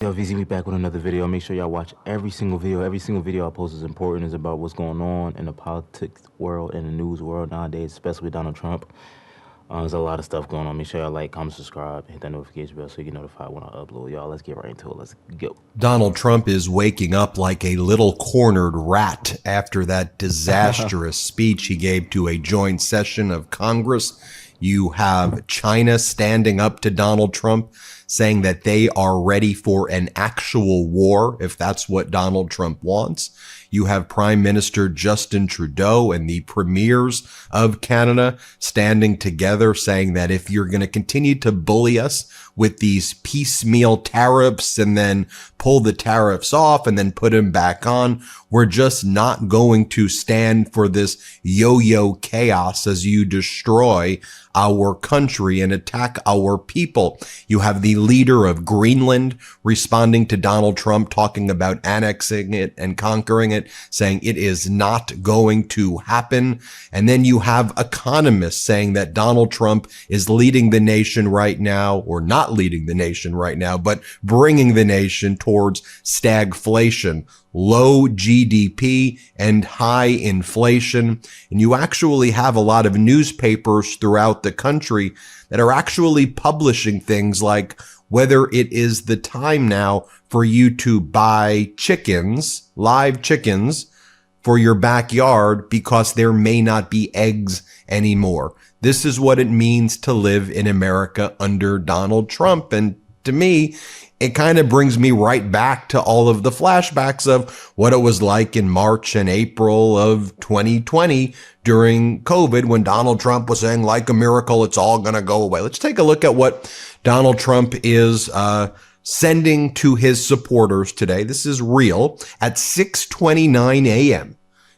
Yo, VZ, we back with another video. Make sure y'all watch every single video. Every single video I post is important. It's about what's going on in the politics world and the news world nowadays, especially with Donald Trump. There's a lot of stuff going on. Make sure y'all like, comment, subscribe, hit that notification bell so you get notified when I upload. Y'all, let's get right into it. Let's go. Donald Trump is waking up like a little cornered rat after that disastrous speech he gave to a joint session of Congress. You have China standing up to Donald Trump, saying that they are ready for an actual war, if that's what Donald Trump wants. You have Prime Minister Justin Trudeau and the premiers of Canada standing together saying that if you're going to continue to bully us with these piecemeal tariffs and then pull the tariffs off and then put them back on, we're just not going to stand for this yo-yo chaos as you destroy our country and attack our people. You have the leader of Greenland responding to Donald Trump, talking about annexing it and conquering it, saying it is not going to happen. And then you have economists saying that Donald Trump is leading the nation right now, or not leading the nation right now, but bringing the nation towards stagflation, low GDP and high inflation. And you actually have a lot of newspapers throughout the country that are actually publishing things like whether it is the time now for you to buy chickens, live chickens, for your backyard because there may not be eggs anymore. This is what it means to live in America under Donald Trump. And to me, it kind of brings me right back to all of the flashbacks of what it was like in March and April of 2020 during COVID when Donald Trump was saying, like a miracle, it's all going to go away. Let's take a look at what Donald Trump is sending to his supporters today. This is real. At 6:29 a.m.,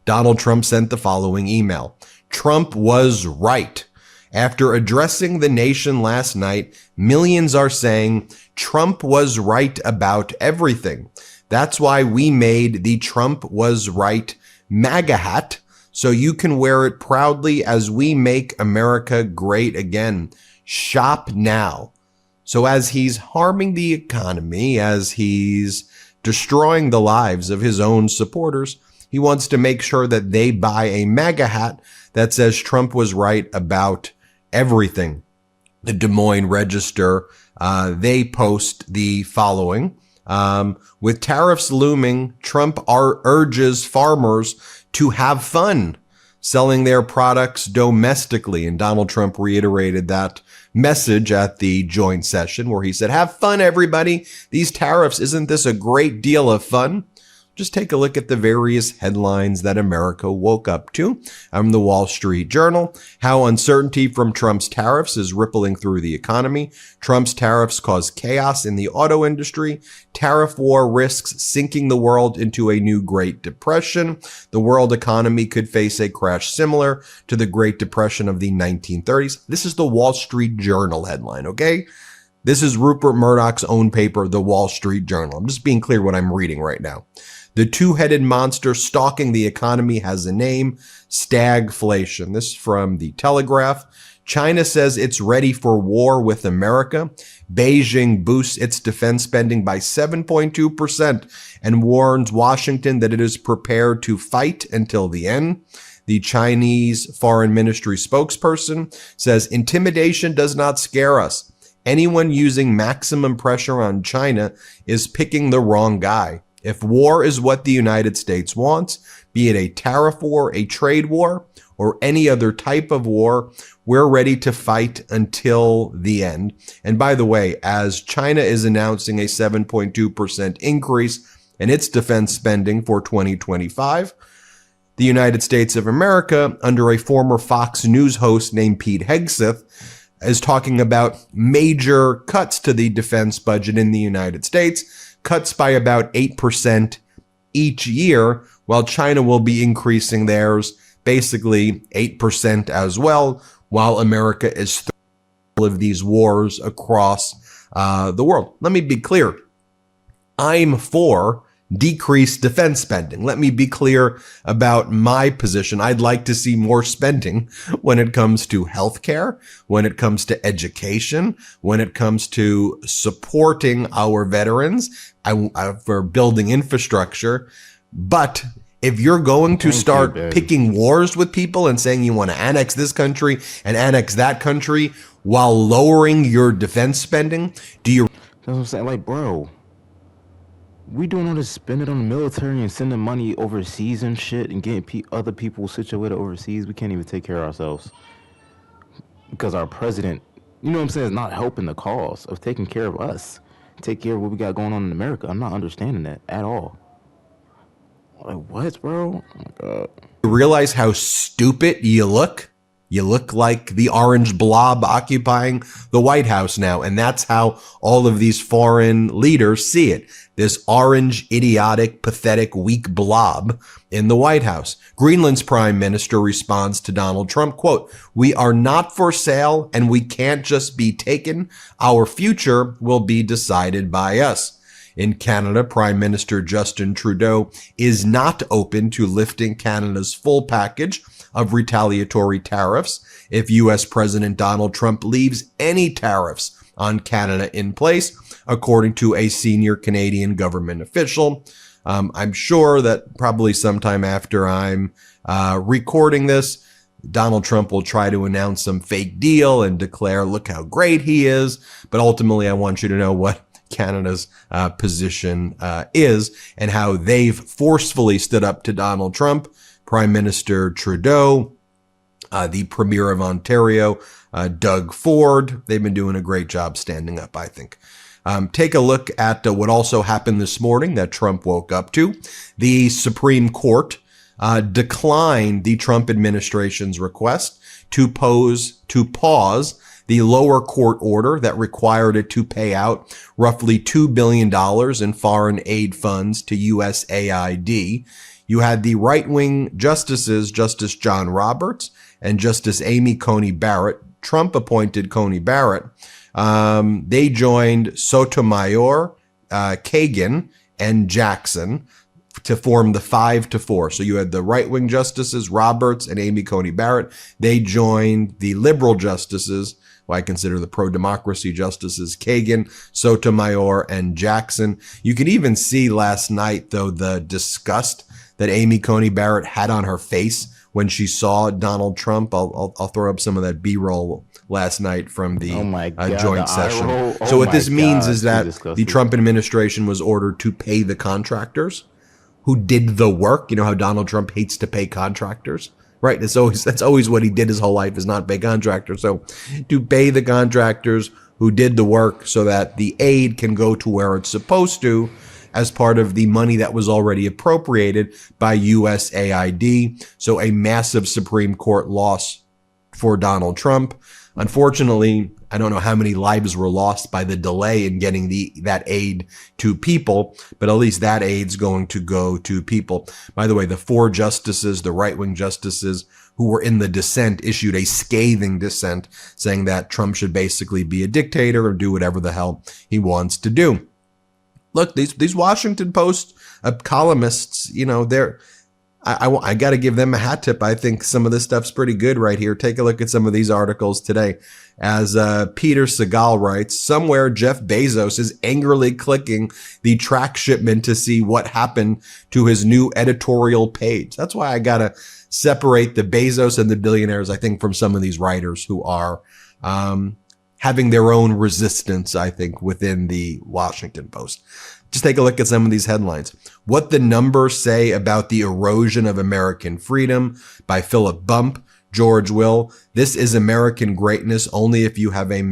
Donald Trump sent the following email. Trump was right. After addressing the nation last night, millions are saying Trump was right about everything. That's why we made the Trump was right MAGA hat, so you can wear it proudly as we make America great again. Shop now. So as he's harming the economy, as he's destroying the lives of his own supporters, he wants to make sure that they buy a MAGA hat that says Trump was right about everything. The Des Moines Register, they post the following. With tariffs looming, Trump urges farmers to have fun selling their products domestically. And Donald Trump reiterated that message at the joint session where he said, have fun, everybody. These tariffs, isn't this a great deal of fun? Just take a look at the various headlines that America woke up to. From the Wall Street Journal, how uncertainty from Trump's tariffs is rippling through the economy. Trump's tariffs cause chaos in the auto industry. Tariff war risks sinking the world into a new Great Depression. The world economy could face a crash similar to the Great Depression of the 1930s. This is the Wall Street Journal headline, okay? This is Rupert Murdoch's own paper, the Wall Street Journal. I'm just being clear what I'm reading right now. The two-headed monster stalking the economy has a name, stagflation. This is from the Telegraph. China says it's ready for war with America. Beijing boosts its defense spending by 7.2% and warns Washington that it is prepared to fight until the end. The Chinese Foreign Ministry spokesperson says intimidation does not scare us. Anyone using maximum pressure on China is picking the wrong guy. If war is what the United States wants, be it a tariff war, a trade war, or any other type of war, we're ready to fight until the end. And by the way, as China is announcing a 7.2% increase in its defense spending for 2025, the United States of America, under a former Fox News host named Pete Hegseth, is talking about major cuts to the defense budget in the United States, cuts by about 8% each year, while China will be increasing theirs basically 8% as well, while America is through all of these wars across the world. Let me be clear. I'm for decrease defense spending. Let me be clear about my position. I'd like to see more spending when it comes to healthcare, when it comes to education, when it comes to supporting our veterans, for building infrastructure. But if you're going to start picking wars with people and saying you want to annex this country and annex that country while lowering your defense spending, do you... That's what I'm saying. Like, bro, we doing all this spending on the military and sending money overseas and shit and getting other people situated overseas. We can't even take care of ourselves because our president, you know what I'm saying, is not helping the cause of taking care of us, take care of what we got going on in America. I'm not understanding that at all. Like, what, bro? Oh my God. You realize how stupid you look? You look like the orange blob occupying the White House now. And that's how all of these foreign leaders see it. This orange, idiotic, pathetic, weak blob in the White House. Greenland's prime minister responds to Donald Trump, quote, "We are not for sale and we can't just be taken. Our future will be decided by us." In Canada, Prime Minister Justin Trudeau is not open to lifting Canada's full package of retaliatory tariffs if U.S. President Donald Trump leaves any tariffs on Canada in place, according to a senior Canadian government official. I'm sure that probably sometime after I'm recording this, Donald Trump will try to announce some fake deal and declare, look how great he is. But ultimately, I want you to know what Canada's position is and how they've forcefully stood up to Donald Trump. Prime Minister Trudeau, the Premier of Ontario, Doug Ford, they've been doing a great job standing up, I think. Take a look at what also happened this morning that Trump woke up to. The Supreme Court declined the Trump administration's request to pause the lower court order that required it to pay out roughly $2 billion in foreign aid funds to USAID. You had the right-wing justices, Justice John Roberts and Justice Amy Coney Barrett. Trump appointed Coney Barrett. They joined Sotomayor, Kagan, and Jackson to form the 5-4. So you had the right-wing justices, Roberts and Amy Coney Barrett. They joined the liberal justices, who I consider the pro-democracy justices, Kagan, Sotomayor, and Jackson. You could even see last night, though, the disgust that Amy Coney Barrett had on her face when she saw Donald Trump. I'll throw up some of that B-roll last night from the joint session. So what this means is that the Trump administration was ordered to pay the contractors who did the work. You know how Donald Trump hates to pay contractors, right? That's always what he did his whole life, is not pay contractors. So to pay the contractors who did the work so that the aid can go to where it's supposed to, as part of the money that was already appropriated by USAID. So a massive Supreme Court loss for Donald Trump. Unfortunately, I don't know how many lives were lost by the delay in getting that aid to people, but at least that aid's going to go to people. By the way, the 4 justices, the right-wing justices who were in the dissent, issued a scathing dissent saying that Trump should basically be a dictator or do whatever the hell he wants to do. Look, these Washington Post columnists, you know, I got to give them a hat tip. I think some of this stuff's pretty good right here. Take a look at some of these articles today. As Peter Segal writes, somewhere Jeff Bezos is angrily clicking the track shipment to see what happened to his new editorial page. That's why I got to separate the Bezos and the billionaires, I think, from some of these writers who are having their own resistance, I think, within the Washington Post. Just take a look at some of these headlines. What the Numbers Say About the Erosion of American Freedom by Philip Bump, George Will. This is American greatness only if you have a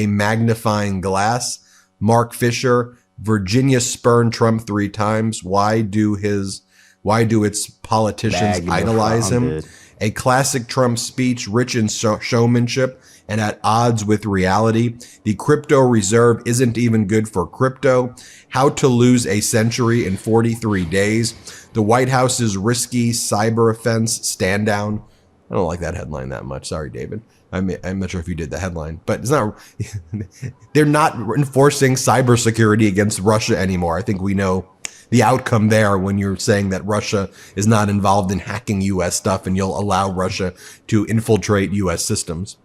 magnifying glass. Mark Fisher. Virginia spurned Trump 3 times. Why do its politicians idolize him? A classic Trump speech rich in showmanship and at odds with reality. The crypto reserve isn't even good for crypto. How to lose a century in 43 days. The White House's risky cyber offense stand down. I don't like that headline that much. Sorry, David. I'm not sure if you did the headline, but it's not. They're not enforcing cybersecurity against Russia anymore. I think we know the outcome there when you're saying that Russia is not involved in hacking U.S. stuff and you'll allow Russia to infiltrate U.S. systems.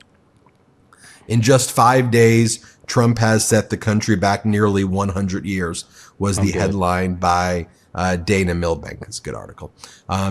In just 5 days, Trump has set the country back nearly 100 years, was the headline by Dana Milbank. It's a good article.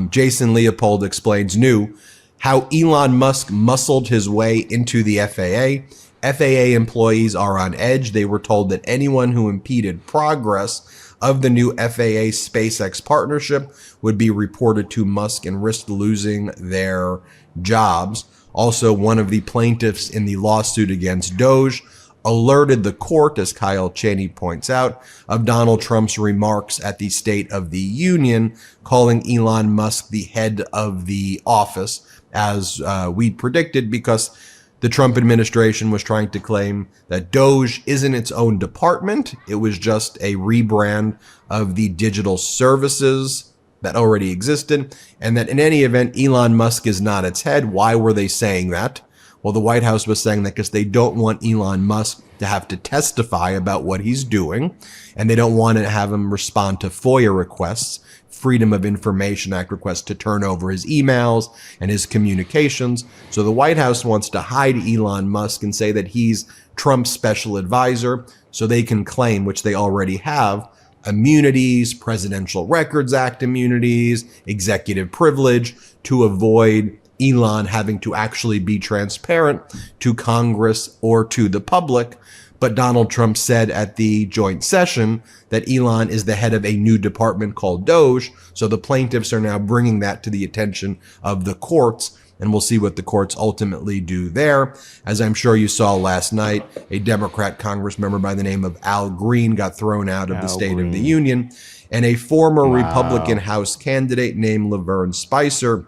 Jason Leopold explains new how Elon Musk muscled his way into the FAA. FAA employees are on edge. They were told that anyone who impeded progress of the new FAA SpaceX partnership would be reported to Musk and risk losing their jobs. Also, one of the plaintiffs in the lawsuit against Doge alerted the court, as Kyle Cheney points out, of Donald Trump's remarks at the State of the Union, calling Elon Musk the head of the office, as we predicted, because the Trump administration was trying to claim that Doge isn't its own department. It was just a rebrand of the digital services that already existed, and that in any event, Elon Musk is not its head. Why were they saying that? Well, the White House was saying that because they don't want Elon Musk to have to testify about what he's doing, and they don't want to have him respond to FOIA requests, Freedom of Information Act requests, to turn over his emails and his communications. So the White House wants to hide Elon Musk and say that he's Trump's special advisor, so they can claim, which they already have, immunities, Presidential Records Act immunities, executive privilege, to avoid Elon having to actually be transparent to Congress or to the public. But Donald Trump said at the joint session that Elon is the head of a new department called Doge. So the plaintiffs are now bringing that to the attention of the courts, and we'll see what the courts ultimately do there. As I'm sure you saw last night, a Democrat Congress member by the name of Al Green got thrown out of the State of the Union, and a former Republican House candidate named Laverne Spicer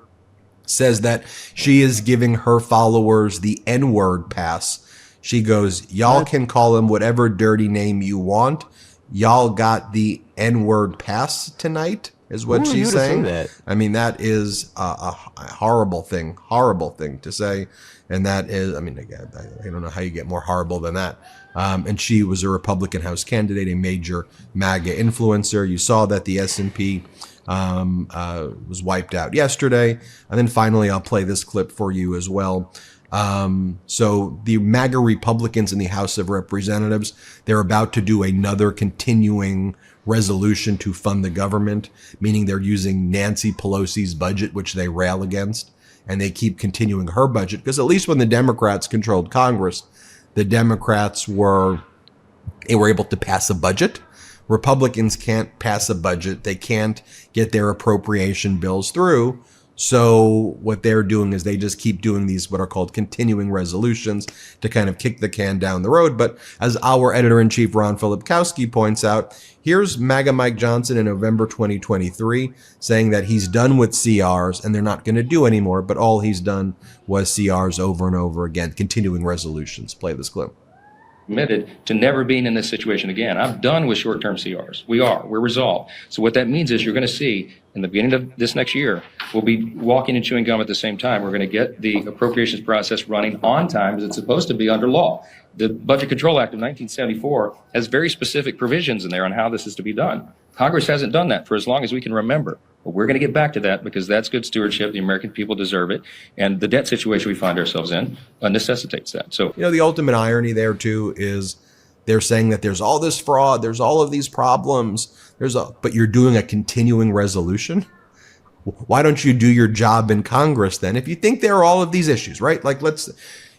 says that she is giving her followers the N-word pass. She goes, y'all can call him whatever dirty name you want. Y'all got the N-word pass tonight, is what she's saying. I mean, that is a horrible thing to say. And that is, I mean, again, I don't know how you get more horrible than that. And she was a Republican House candidate, a major MAGA influencer. You saw that the S&P was wiped out yesterday. And then finally, I'll play this clip for you as well. So the MAGA Republicans in the House of Representatives, they're about to do another continuing resolution to fund the government, meaning they're using Nancy Pelosi's budget, which they rail against, and they keep continuing her budget, because at least when the Democrats controlled Congress, the Democrats were able to pass a budget. Republicans can't pass a budget. They can't get their appropriation bills through. So what they're doing is they just keep doing these what are called continuing resolutions to kind of kick the can down the road. But as our editor-in-chief Ron Filipkowski points out, here's MAGA Mike Johnson in November 2023 saying that he's done with CRs and they're not going to do anymore, but all he's done was CRs over and over again, continuing resolutions. Play this clip. Committed to never being in this situation again. I'm done with short-term CRs. We're resolved. So what that means is you're going to see in the beginning of this next year, we'll be walking and chewing gum at the same time. We're going to get the appropriations process running on time as it's supposed to be under law. The Budget Control Act of 1974 has very specific provisions in there on how this is to be done. Congress hasn't done that for as long as we can remember. But we're going to get back to that because that's good stewardship. The American people deserve it. And the debt situation we find ourselves in necessitates that. So, you know, the ultimate irony there, too, is they're saying that there's all this fraud, there's all of these problems, but you're doing a continuing resolution. Why don't you do your job in Congress then? If you think there are all of these issues, right? Like,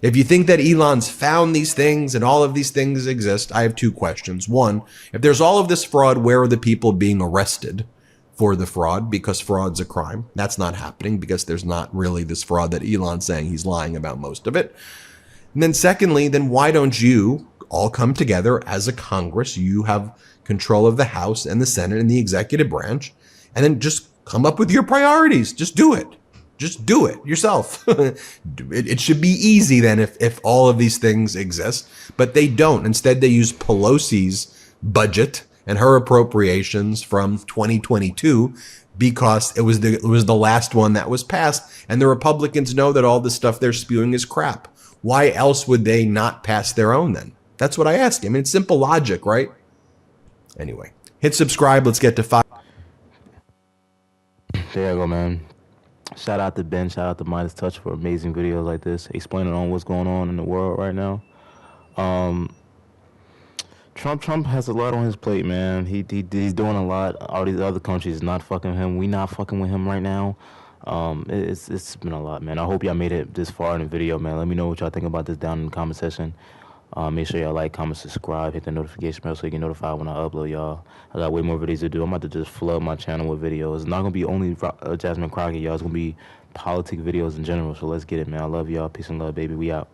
if you think that Elon's found these things and all of these things exist, I have two questions. One, if there's all of this fraud, where are the people being arrested for the fraud? Because fraud's a crime. That's not happening because there's not really this fraud that Elon's saying he's lying about most of it. And then secondly, then why don't you all come together as a Congress? You have control of the House and the Senate and the executive branch, and then just come up with your priorities. Just do it. Just do it yourself. It should be easy then if all of these things exist, but they don't. Instead, they use Pelosi's budget and her appropriations from 2022 because it was the last one that was passed. And the Republicans know that all the stuff they're spewing is crap. Why else would they not pass their own then? That's what I ask. I mean, it's simple logic, right? Anyway, Hit subscribe. Let's get to 5. There you go, man. Shout out to Ben, shout out to Midas Touch for amazing videos like this, explaining on what's going on in the world right now. Trump has a lot on his plate, man. He's doing a lot. All these other countries not fucking him. We not fucking with him right now. It's been a lot, man. I hope y'all made it this far in the video, man. Let me know what y'all think about this down in the comment section. Make sure y'all like, comment, subscribe, hit the notification bell so you get notified when I upload, y'all. I got way more videos to do. I'm about to just flood my channel with videos. It's not gonna be only Jasmine Crockett, y'all. It's gonna be politic videos in general. So let's get it, man. I love y'all. Peace and love, baby. We out.